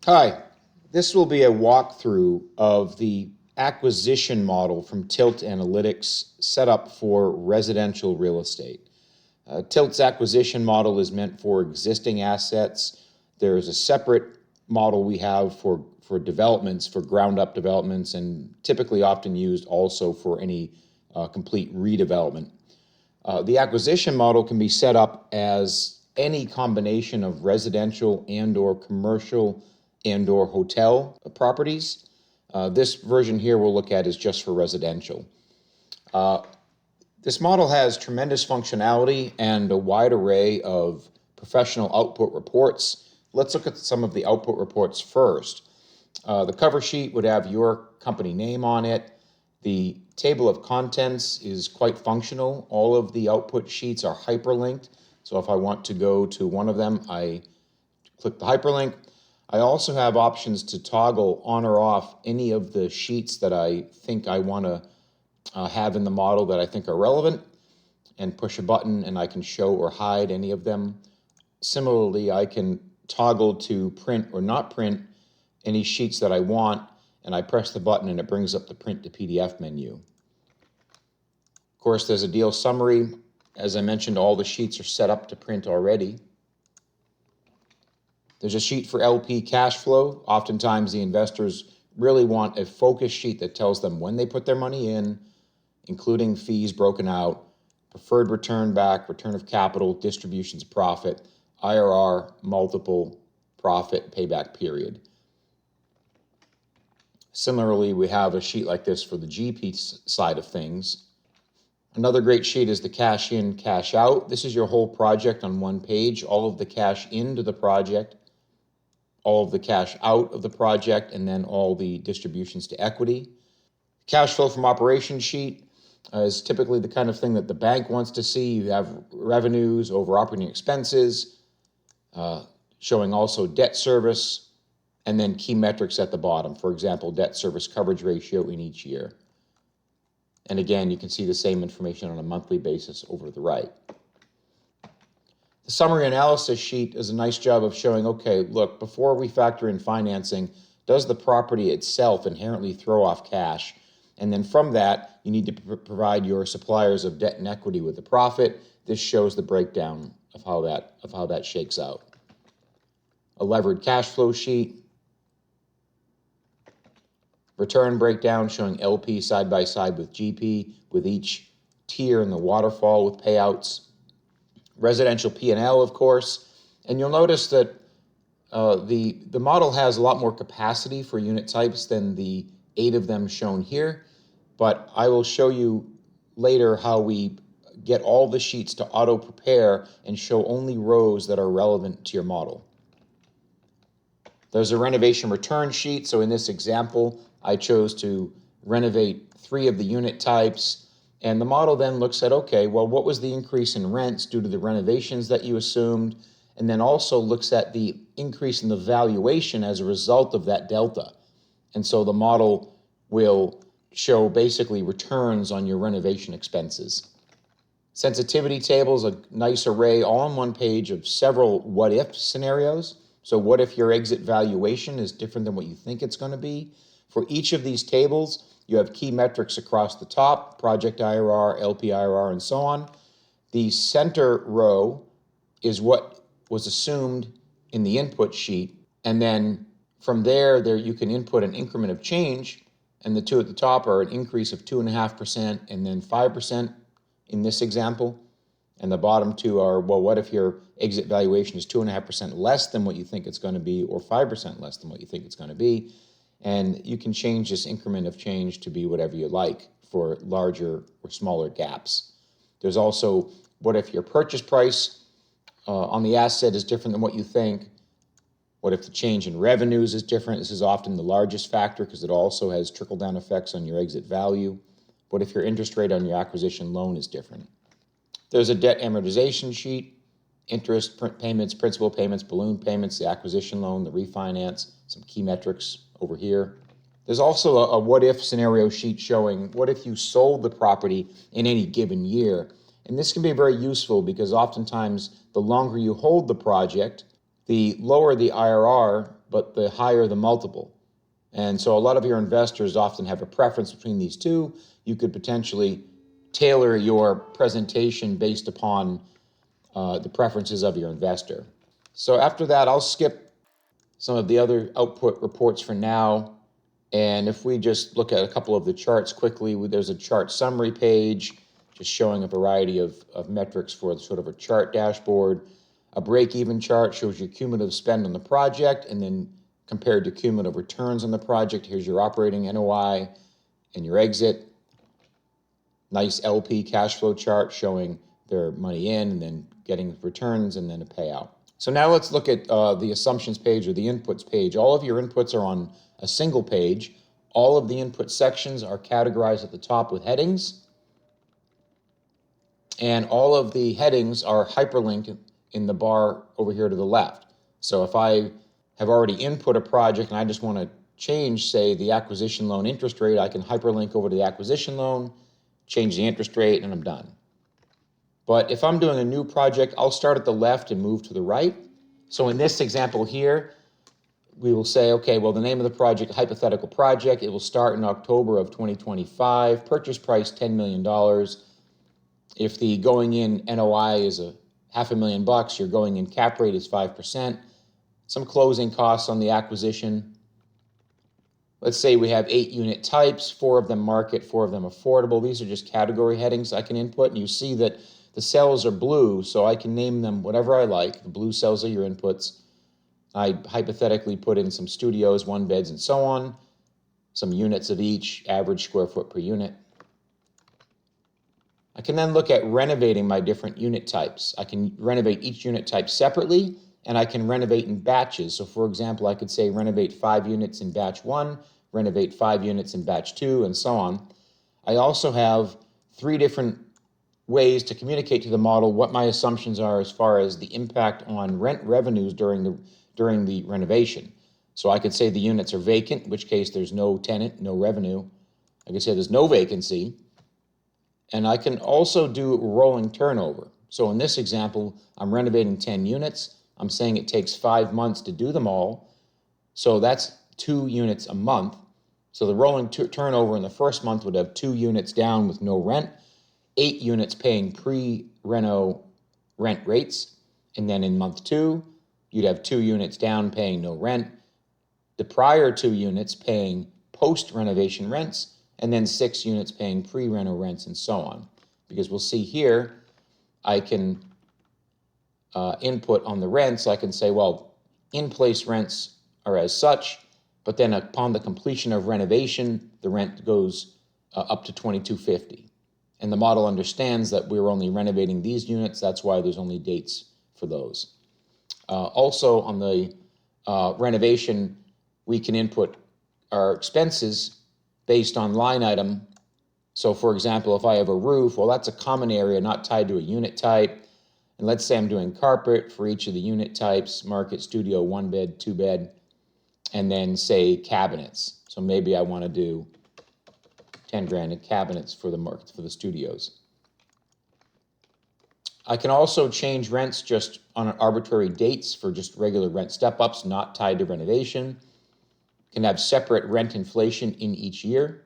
Hi, this will be a walkthrough of the acquisition model from Tilt Analytics set up for residential real estate. Tilt's acquisition model is meant for existing assets. There is a separate model we have for developments, for ground up developments, and typically often used also for any complete redevelopment. The acquisition model can be set up as any combination of residential and or commercial and or hotel properties. This version here we'll look at is just for residential. This model has tremendous functionality and a wide array of professional output reports. Let's look at some of the output reports first. The cover sheet would have your company name on it. The table of contents is quite functional. All of the output sheets are hyperlinked. So if I want to go to one of them, I click the hyperlink. I also have options to toggle on or off any of the sheets that I think I want to have in the model that I think are relevant, and push a button and I can show or hide any of them. Similarly, I can toggle to print or not print any sheets that I want, and I press the button and it brings up the print to PDF menu. Of course, there's a deal summary. As I mentioned, all the sheets are set up to print already. There's a sheet for LP cash flow. Oftentimes the investors really want a focus sheet that tells them when they put their money in, including fees broken out, preferred return back, return of capital, distributions of profit, IRR, multiple, profit, payback period. Similarly, we have a sheet like this for the GP side of things. Another great sheet is the cash in, cash out. This is your whole project on one page, all of the cash into the project, all of the cash out of the project, and then all the distributions to equity. Cash flow from operations sheet is typically the kind of thing that the bank wants to see. You have revenues over operating expenses, showing also debt service, and then key metrics at the bottom. For example, debt service coverage ratio in each year. And again, you can see the same information on a monthly basis over to the right. The summary analysis sheet does a nice job of showing, okay, look, before we factor in financing, does the property itself inherently throw off cash? And then from that, you need to provide your suppliers of debt and equity with a profit. This shows the breakdown of how that shakes out. A levered cash flow sheet. Return breakdown showing LP side by side with GP, with each tier in the waterfall with payouts. Residential P&L, of course. And you'll notice that the model has a lot more capacity for unit types than the 8 of them shown here. But I will show you later how we get all the sheets to auto-prepare and show only rows that are relevant to your model. There's a renovation return sheet. So in this example, I chose to renovate 3 of the unit types. And the model then looks at, okay, well, what was the increase in rents due to the renovations that you assumed? And then also looks at the increase in the valuation as a result of that delta. And so the model will show basically returns on your renovation expenses. Sensitivity tables, a nice array all on one page of several what-if scenarios. So what if your exit valuation is different than what you think it's going to be? For each of these tables, you have key metrics across the top, project IRR, LP IRR, and so on. The center row is what was assumed in the input sheet. And then from there you can input an increment of change. And the 2 at the top are an increase of 2.5% and then 5% in this example. And the bottom 2 are, well, what if your exit valuation is 2.5% less than what you think it's going to be, or 5% less than what you think it's going to be? And you can change this increment of change to be whatever you like for larger or smaller gaps. There's also, what if your purchase price on the asset is different than what you think? What if the change in revenues is different? This is often the largest factor because it also has trickle-down effects on your exit value. What if your interest rate on your acquisition loan is different? There's a debt amortization sheet, interest payments, principal payments, balloon payments, the acquisition loan, the refinance, some key metrics over here. There's also a what-if scenario sheet showing what if you sold the property in any given year. And this can be very useful because oftentimes the longer you hold the project, the lower the IRR but the higher the multiple. And so a lot of your investors often have a preference between these two. You could potentially tailor your presentation based upon the preferences of your investor. So after that, I'll skip some of the other output reports for now. And if we just look at a couple of the charts quickly, there's a chart summary page, just showing a variety of metrics for sort of a chart dashboard. A break-even chart shows your cumulative spend on the project, and then compared to cumulative returns on the project, here's your operating NOI and your exit. Nice LP cash flow chart showing their money in and then getting returns and then a payout. So now let's look at the assumptions page or the inputs page. All of your inputs are on a single page. All of the input sections are categorized at the top with headings. And all of the headings are hyperlinked in the bar over here to the left. So if I have already input a project and I just want to change, say, the acquisition loan interest rate, I can hyperlink over to the acquisition loan, change the interest rate, and I'm done. But if I'm doing a new project, I'll start at the left and move to the right. So in this example here, we will say, okay, well, the name of the project, hypothetical project, it will start in October of 2025, purchase price $10 million. If the going in NOI is $500,000, your going in cap rate is 5%. Some closing costs on the acquisition. Let's say we have 8 unit types, 4 of them market, 4 of them affordable. These are just category headings I can input, and you see that the cells are blue, so I can name them whatever I like. The blue cells are your inputs. I hypothetically put in some studios, 1 beds, and so on, some units of each, average square foot per unit. I can then look at renovating my different unit types. I can renovate each unit type separately, and I can renovate in batches. So for example, I could say renovate 5 units in batch 1, renovate 5 units in batch 2, and so on. I also have 3 different ways to communicate to the model what my assumptions are as far as the impact on rent revenues during the renovation. So I could say the units are vacant, in which case there's no tenant, no revenue. I could say there's no vacancy. And I can also do rolling turnover. So in this example, I'm renovating 10 units. I'm saying it takes 5 months to do them all. So that's 2 units a month. So the rolling turnover in the first month would have 2 units down with no rent, 8 units paying pre-reno rent rates. And then in month 2, you'd have 2 units down paying no rent, the prior 2 units paying post-renovation rents, and then 6 units paying pre-reno rents, and so on. Because we'll see here, I can input on the rents. I can say, well, in-place rents are as such, but then upon the completion of renovation, the rent goes up to $2,250. And the model understands that we're only renovating these units. That's why there's only dates for those. Also on the renovation, we can input our expenses based on line item. So for example, if I have a roof, well, that's a common area not tied to a unit type. And let's say I'm doing carpet for each of the unit types, market, studio, 1 bed, 2 bed, and then say cabinets. So maybe I want to do 10 grand in cabinets for the market, for the studios. I can also change rents just on arbitrary dates for just regular rent step-ups, not tied to renovation. Can have separate rent inflation in each year.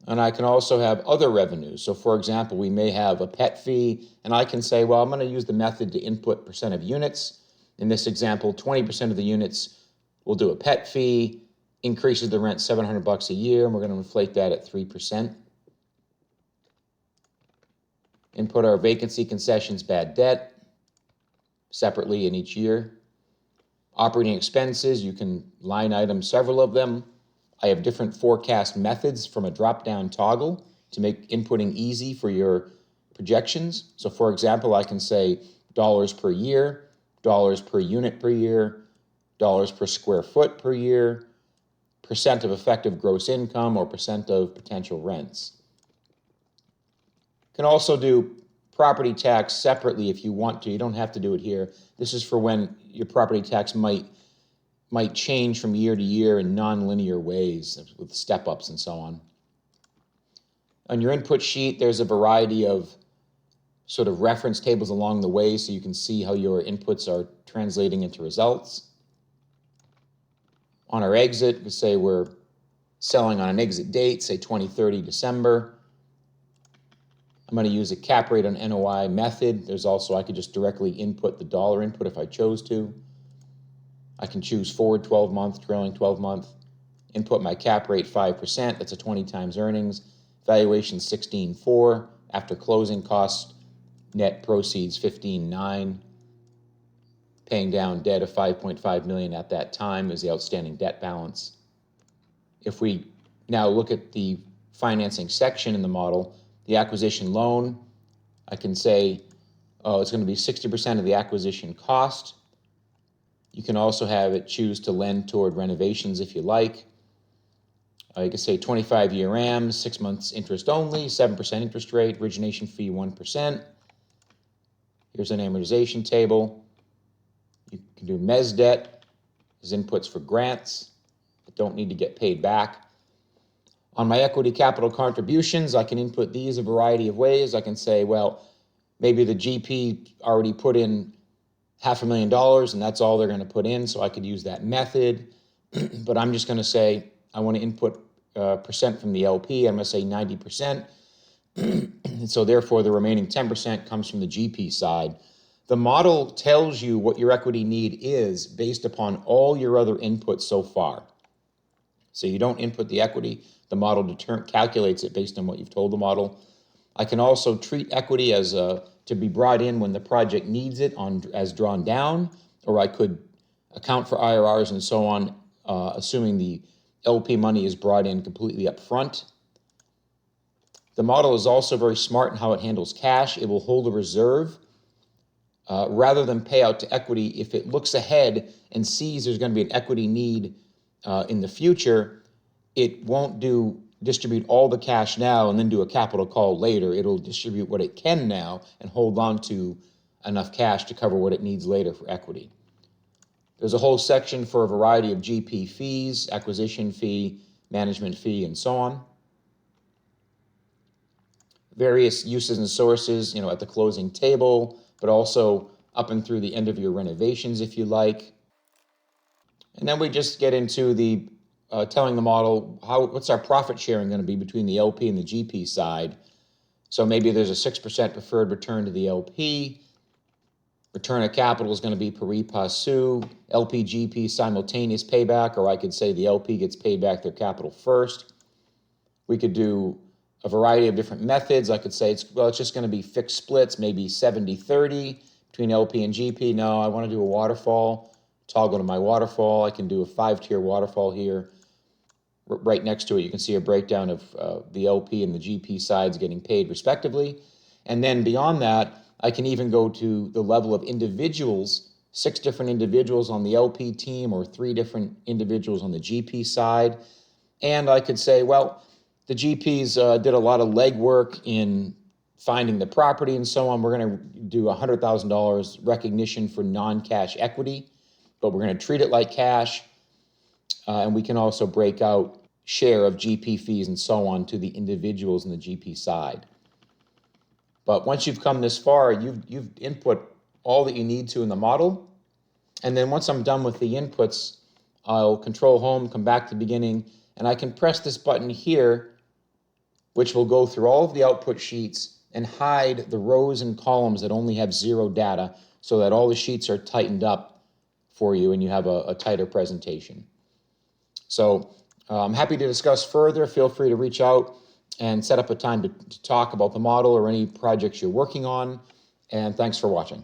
And I can also have other revenues. So for example, we may have a pet fee, and I can say, well, I'm going to use the method to input percent of units. In this example, 20% of the units will do a pet fee, increases the rent $700 a year, and we're going to inflate that at 3%. Input our vacancy concessions, bad debt, separately in each year. Operating expenses, you can line item several of them. I have different forecast methods from a drop-down toggle to make inputting easy for your projections. So for example, I can say dollars per year, dollars per unit per year, dollars per square foot per year, percent of effective gross income, or percent of potential rents. You can also do property tax separately if you want to. You don't have to do it here. This is for when your property tax might change from year to year in non-linear ways with step-ups and so on. On your input sheet, there's a variety of sort of reference tables along the way so you can see how your inputs are translating into results. On our exit, we say we're selling on an exit date, say 2030 December. I'm going to use a cap rate on NOI method. There's also, I could just directly input the dollar input if I chose to. I can choose forward 12-month, trailing 12-month, input my cap rate 5%. That's a 20 times earnings. Valuation 16.4. After closing costs, net proceeds 15.9. Paying down debt of $5.5 million at that time is the outstanding debt balance. If we now look at the financing section in the model, the acquisition loan, I can say, it's going to be 60% of the acquisition cost. You can also have it choose to lend toward renovations if you like. You can say 25-year RAM, 6 months interest only, 7% interest rate, origination fee 1%. Here's an amortization table. You can do mezz debt as inputs for grants that don't need to get paid back. On my equity capital contributions, I can input these a variety of ways. I can say, well, maybe the GP already put in $500,000 and that's all they're going to put in, so I could use that method. But I'm just going to say I want to input percent from the LP. I'm going to say 90%. And so therefore, the remaining 10% comes from the GP side. The model tells you what your equity need is based upon all your other inputs so far. So you don't input the equity. The model calculates it based on what you've told the model. I can also treat equity as to be brought in when the project needs it as drawn down, or I could account for IRRs and so on, assuming the LP money is brought in completely up front. The model is also very smart in how it handles cash. It will hold a reserve rather than pay out to equity. If it looks ahead and sees there's going to be an equity need in the future, it won't distribute all the cash now and then do a capital call later. It'll distribute what it can now and hold on to enough cash to cover what it needs later for equity. There's a whole section for a variety of GP fees, acquisition fee, management fee, and so on. Various uses and sources, at the closing table, but also up and through the end of your renovations if you like. And then we just get into the telling the model what's our profit sharing going to be between the LP and the GP side. So maybe there's a 6% preferred return to the LP. Return of capital is going to be pari passu, LP, GP simultaneous payback, or I could say the LP gets paid back their capital first. We could do a variety of different methods. I could say, it's just going to be fixed splits, maybe 70-30 between LP and GP. No, I want to do a waterfall. Toggle to my waterfall. I can do a 5-tier waterfall here. Right next to it, you can see a breakdown of the LP and the GP sides getting paid respectively. And then beyond that, I can even go to the level of individuals, 6 different individuals on the LP team or 3 different individuals on the GP side. And I could say, well, the GPs did a lot of legwork in finding the property and so on. We're going to do $100,000 recognition for non-cash equity, but we're going to treat it like cash. And we can also break out share of GP fees and so on to the individuals in the GP side. But once you've come this far, you've input all that you need to in the model. And then once I'm done with the inputs, I'll control home, come back to the beginning, and I can press this button here, which will go through all of the output sheets and hide the rows and columns that only have 0 data so that all the sheets are tightened up for you and you have a tighter presentation. So I'm happy to discuss further. Feel free to reach out and set up a time to talk about the model or any projects you're working on. And thanks for watching.